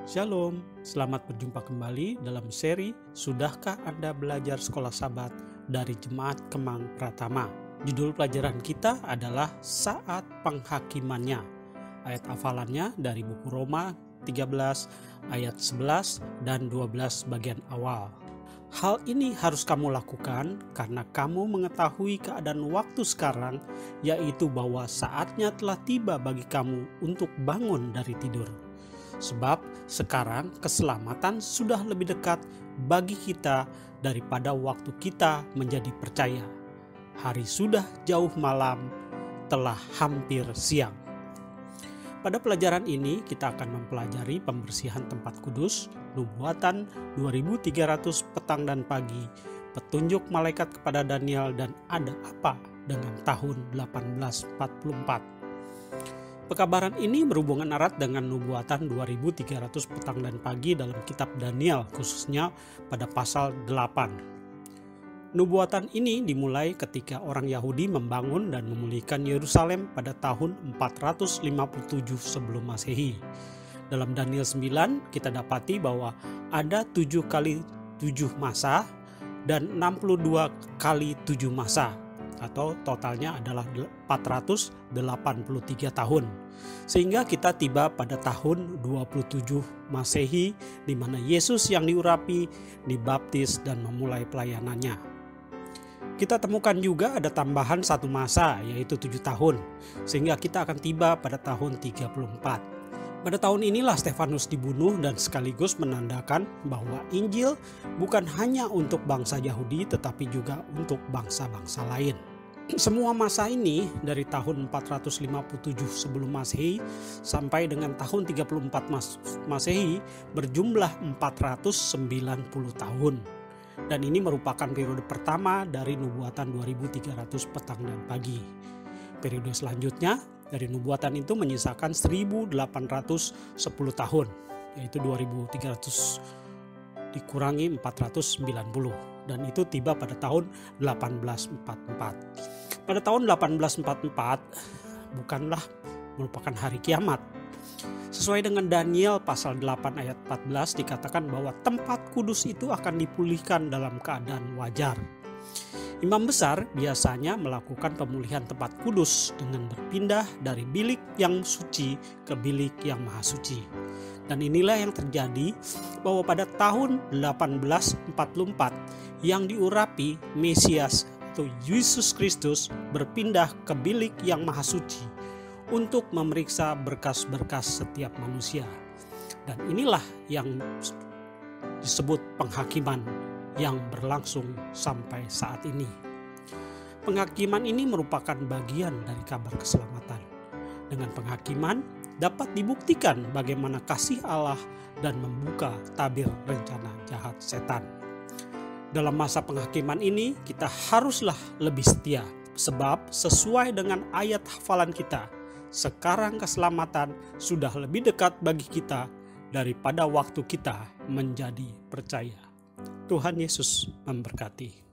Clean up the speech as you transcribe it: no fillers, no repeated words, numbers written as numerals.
Shalom, selamat berjumpa kembali dalam seri Sudahkah Anda Belajar Sekolah Sabat dari Jemaat Kemang Pratama. Judul pelajaran kita adalah Saat Penghakimannya. Ayat hafalannya dari buku Roma 13 ayat 11 dan 12 bagian awal. Hal ini harus kamu lakukan karena kamu mengetahui keadaan waktu sekarang, yaitu bahwa saatnya telah tiba bagi kamu untuk bangun dari tidur. Sebab sekarang keselamatan sudah lebih dekat bagi kita daripada waktu kita menjadi percaya. Hari sudah jauh malam, telah hampir siang. Pada pelajaran ini kita akan mempelajari pembersihan tempat kudus, nubuatan 2300 petang dan pagi, petunjuk malaikat kepada Daniel, dan ada apa dengan tahun 1844. Pekabaran ini berhubungan erat dengan nubuatan 2300 petang dan pagi dalam kitab Daniel, khususnya pada pasal 8. Nubuatan ini dimulai ketika orang Yahudi membangun dan memulihkan Yerusalem pada tahun 457 sebelum Masehi. Dalam Daniel 9 kita dapati bahwa ada 7 kali 7 masa dan 62 kali 7 masa, atau totalnya adalah 483 tahun. Sehingga kita tiba pada tahun 27 Masehi, di mana Yesus yang diurapi, dibaptis, dan memulai pelayanannya. Kita temukan juga ada tambahan satu masa, yaitu 7 tahun, sehingga kita akan tiba pada tahun 34. Pada tahun inilah Stefanus dibunuh dan sekaligus menandakan bahwa Injil bukan hanya untuk bangsa Yahudi tetapi juga untuk bangsa-bangsa lain. Semua masa ini dari tahun 457 sebelum Masehi sampai dengan tahun 34 Masehi berjumlah 490 tahun. Dan ini merupakan periode pertama dari nubuatan 2300 petang dan pagi. Periode selanjutnya dari nubuatan itu menyisakan 1810 tahun, yaitu 2300 dikurangi 490, dan itu tiba pada tahun 1844. Pada tahun 1844 bukanlah merupakan hari kiamat. Sesuai dengan Daniel pasal 8 ayat 14 dikatakan bahwa tempat kudus itu akan dipulihkan dalam keadaan wajar. Imam besar biasanya melakukan pemulihan tempat kudus dengan berpindah dari bilik yang suci ke bilik yang maha suci. Dan inilah yang terjadi bahwa pada tahun 1844 yang diurapi Mesias atau Yesus Kristus berpindah ke bilik yang maha suci untuk memeriksa berkas-berkas setiap manusia. Dan inilah yang disebut penghakiman yang berlangsung sampai saat ini. Penghakiman ini merupakan bagian dari kabar keselamatan. Dengan penghakiman dapat dibuktikan bagaimana kasih Allah dan membuka tabir rencana jahat setan. Dalam masa penghakiman ini kita haruslah lebih setia, sebab sesuai dengan ayat hafalan kita, sekarang keselamatan sudah lebih dekat bagi kita daripada waktu kita menjadi percaya. Tuhan Yesus memberkati.